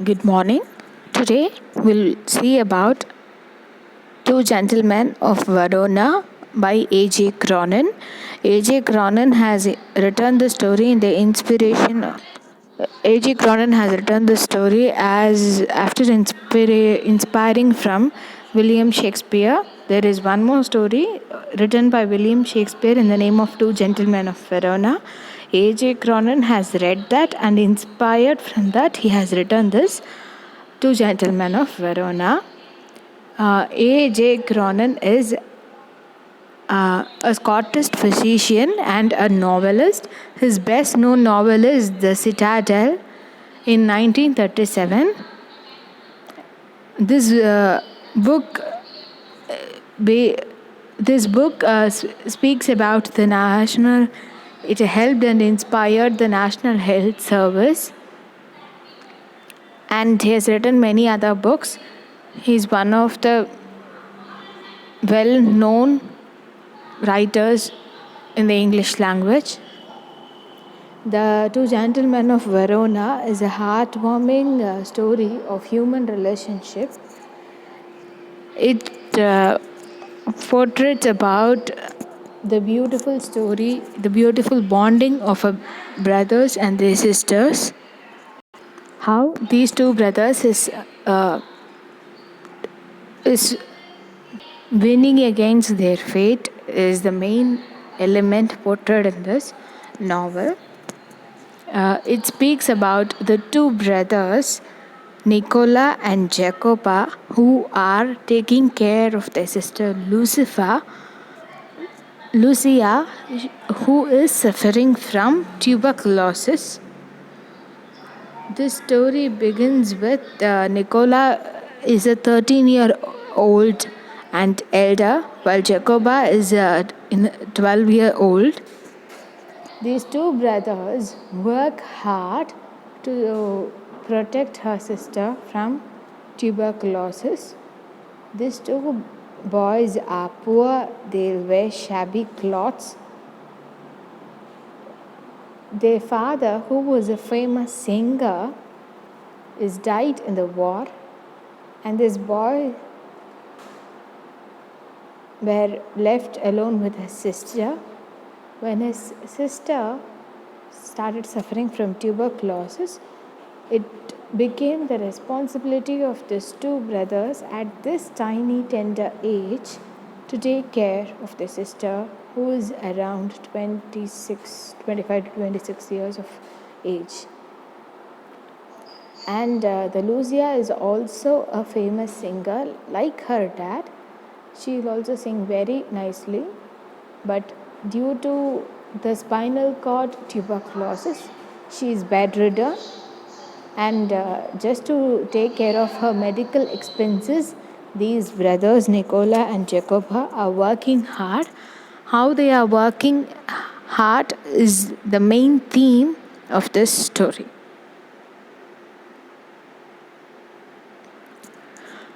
Good morning. Today we'll see about Two Gentlemen of Verona by A.J. Cronin. A.J. Cronin has written the story in the inspiration. A.J. Cronin has written the story as after inspiring from William Shakespeare. There is one more story written by William Shakespeare in the name of Two Gentlemen of Verona. A.J. Cronin has read that and inspired from that he has written this Two Gentlemen of Verona. A.J. Cronin is a Scottish physician and a novelist. His best known novel is The Citadel in 1937. This book speaks about the national. It helped and inspired the National Health Service, and he has written many other books. He is one of the well-known writers in the English language. The Two Gentlemen of Verona is a heartwarming story of human relationship. It portrays about the beautiful story, the beautiful bonding of brothers and their sisters. How these two brothers is winning against their fate is the main element portrayed in this novel. It speaks about the two brothers, Nicola and Jacoba, who are taking care of their sister Lucia, who is suffering from tuberculosis. This story begins with Nicola is a 13-year-old and elder, while Jacoba is a 12-year-old. These two brothers work hard to protect her sister from tuberculosis. These two boys are poor, they wear shabby clothes. Their father, who was a famous singer, is died in the war, and this boy were left alone with his sister. When his sister started suffering from tuberculosis, it became the responsibility of these two brothers at this tiny tender age to take care of their sister, who is around 25 to 26 years of age. And the Lucia is also a famous singer like her dad. She will also sing very nicely, but due to the spinal cord tuberculosis, she is bedridden, and just to take care of her medical expenses, these brothers Nicola and Jacoba are working hard. How they are working hard is the main theme of this story.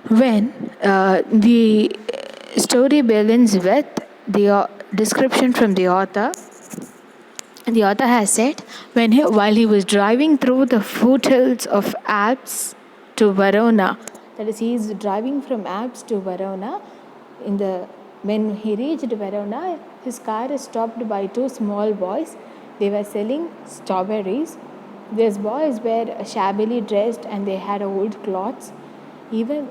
When the story begins with the description from the author has said, while he was driving through the foothills of Alps to Verona, that is, he is driving from Alps to Verona. When he reached Verona, his car is stopped by two small boys. They were selling strawberries. These boys were shabbily dressed and they had old clothes. Even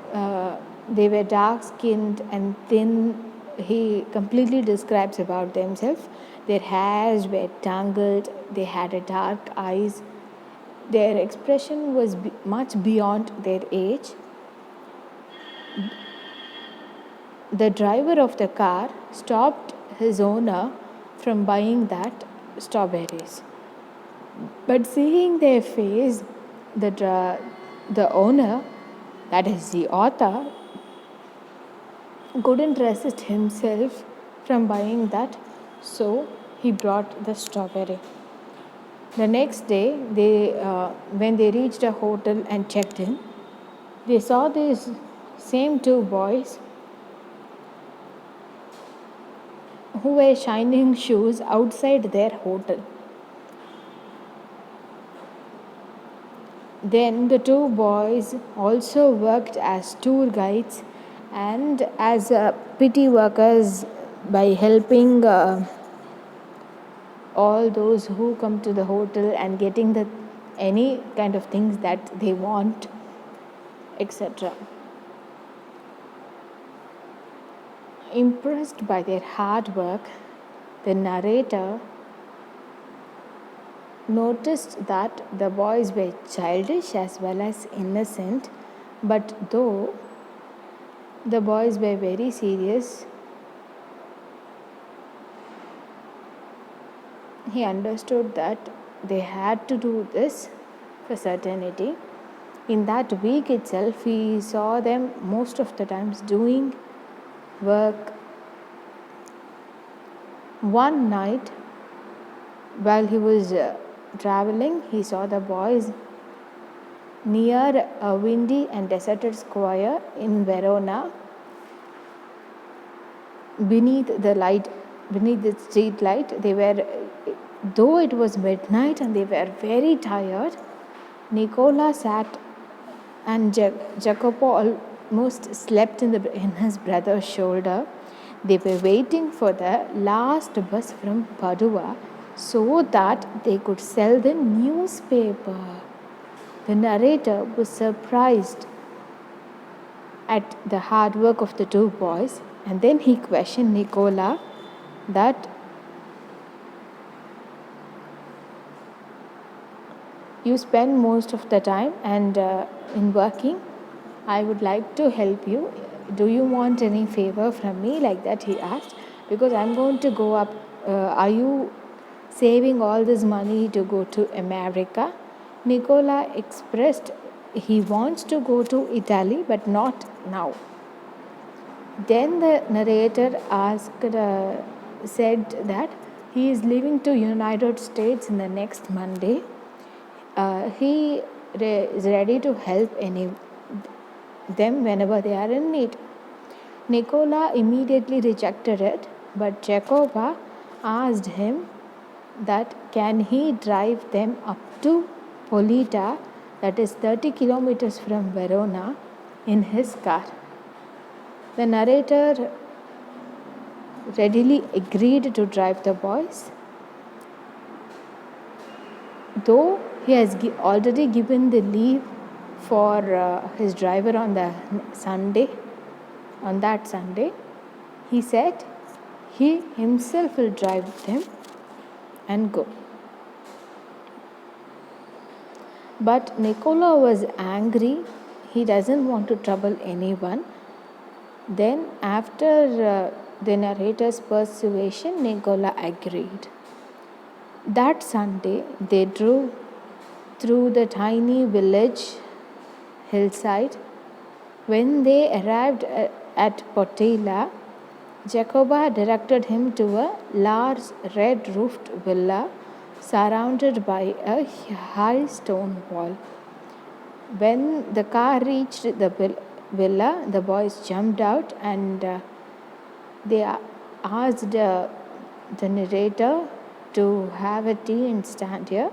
they were dark skinned and thin. He completely describes about themselves. Their hairs were tangled, they had a dark eyes, their expression was much beyond their age. The driver of the car stopped his owner from buying that strawberries. But seeing their face, the owner, that is the author, couldn't resist himself from buying that, so he brought the strawberry. The next day, when they reached a hotel and checked in, they saw these same two boys who were shining shoes outside their hotel. Then the two boys also worked as tour guides and as pity workers by helping all those who come to the hotel and getting the any kind of things that they want, etc. Impressed by their hard work, the narrator noticed that the boys were childish as well as innocent, but though the boys were very serious, he understood that they had to do this for certainty. In that week itself, he saw them most of the times doing work. One night, while he was traveling, he saw the boys near a windy and deserted square in Verona. Beneath the street light, though it was midnight and they were very tired, Nicola sat and Jacopo almost slept in his brother's shoulder. They were waiting for the last bus from Padua so that they could sell the newspaper. The narrator was surprised at the hard work of the two boys, and then he questioned Nicola that you spend most of the time and in working. I would like to help you. Do you want any favor from me? Like that he asked, because I'm going to go up. Are you saving all this money to go to America? Nicola expressed he wants to go to Italy, but not now. Then the narrator said that he is leaving to United States in the next Monday. He is ready to help them whenever they are in need. Nicola immediately rejected it, but Jacoba asked him that can he drive them up to Polita, that is 30 kilometers from Verona, in his car. The narrator readily agreed to drive the boys, though he has already given the leave for his driver on that Sunday. He said he himself will drive them and go. But Nicola was angry. He doesn't want to trouble anyone. Then, after the narrator's persuasion, Nicola agreed. That Sunday, they drove through the tiny village hillside. When they arrived at Potella, Jacoba directed him to a large red-roofed villa surrounded by a high stone wall. When the car reached the villa, the boys jumped out and they asked the narrator to have a tea and stand here.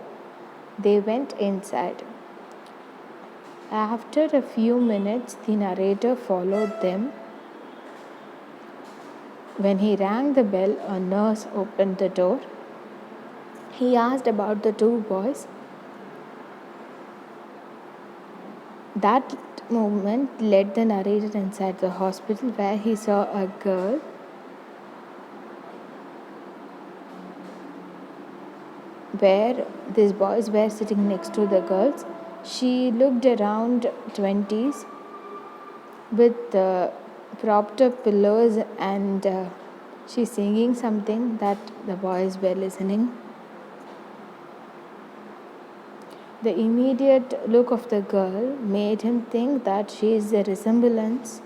They went inside. After a few minutes, the narrator followed them. When he rang the bell, a nurse opened the door. He asked about the two boys. That moment led the narrator inside the hospital, where he saw a girl where these boys were sitting next to the girls. She looked around 20s with propped up pillows, and she's singing something that the boys were listening. The immediate look of the girl made him think that she is a resemblance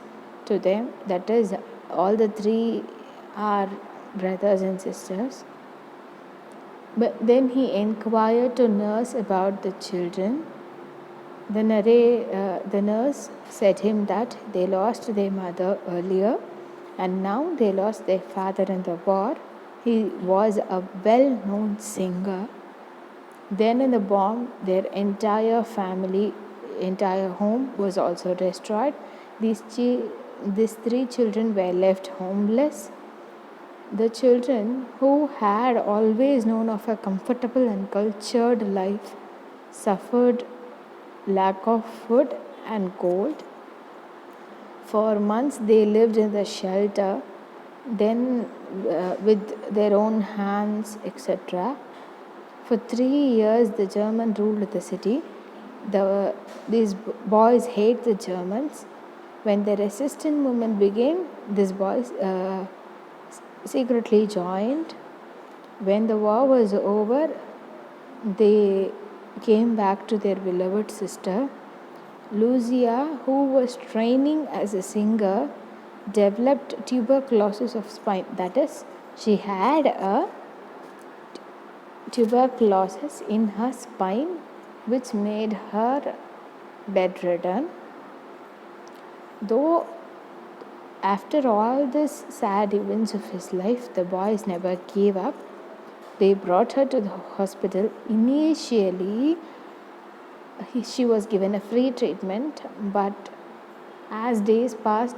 to them, that is, all the three are brothers and sisters. But then he inquired to nurse about the children. The nurse said him that they lost their mother earlier and now they lost their father in the war. He was a well-known singer. Then, in the bomb, their entire family, entire home was also destroyed. These three children were left homeless. The children, who had always known of a comfortable and cultured life, suffered lack of food and cold. For months, they lived in the shelter, then with their own hands, etc. For 3 years, the German ruled the city. These boys hate the Germans. When the resistance movement began, these boys secretly joined. When the war was over, they came back to their beloved sister. Lucia, who was training as a singer, developed tuberculosis of spine. That is, she had a tuberculosis in her spine, which made her bedridden. Though after all these sad events of his life, the boys never gave up. They brought her to the hospital. Initially, she was given a free treatment, but as days passed,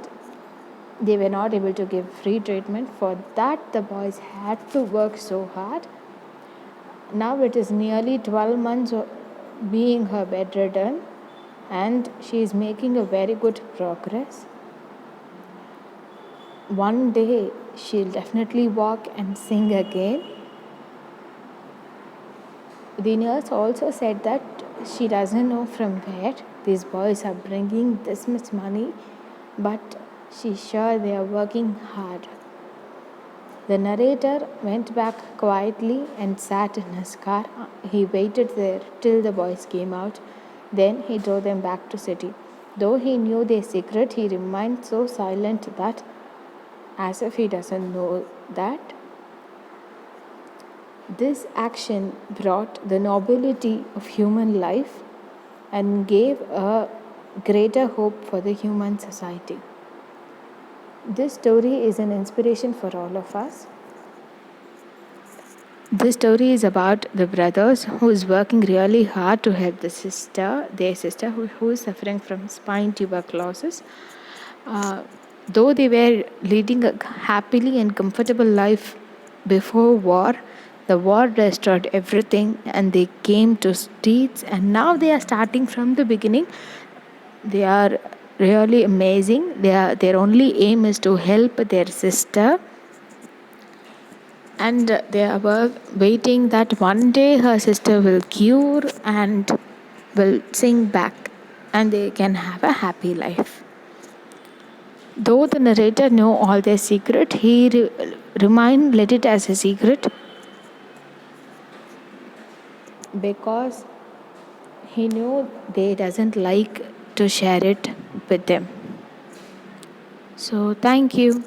they were not able to give free treatment. For that, the boys had to work so hard. Now it is nearly 12 months of being her bedridden, and she is making a very good progress. One day she'll definitely walk and sing again. The nurse also said that she doesn't know from where these boys are bringing this much money, but she's sure they are working hard. The narrator went back quietly and sat in his car. He waited there till the boys came out. Then he drove them back to city. Though he knew their secret, he remained so silent that, as if he doesn't know that. This action brought the nobility of human life and gave a greater hope for the human society. This story is an inspiration for all of us. This story is about the brothers who is working really hard to help their sister who is suffering from spine tuberculosis. Though they were leading a happily and comfortable life before war, the war destroyed everything and they came to streets, and now they are starting from the beginning. They are really amazing. Their only aim is to help their sister, and they are waiting that one day her sister will cure and will sing back and they can have a happy life. Though the narrator knew all their secret, he let it as a secret because he knew they doesn't like to share it with them. So thank you.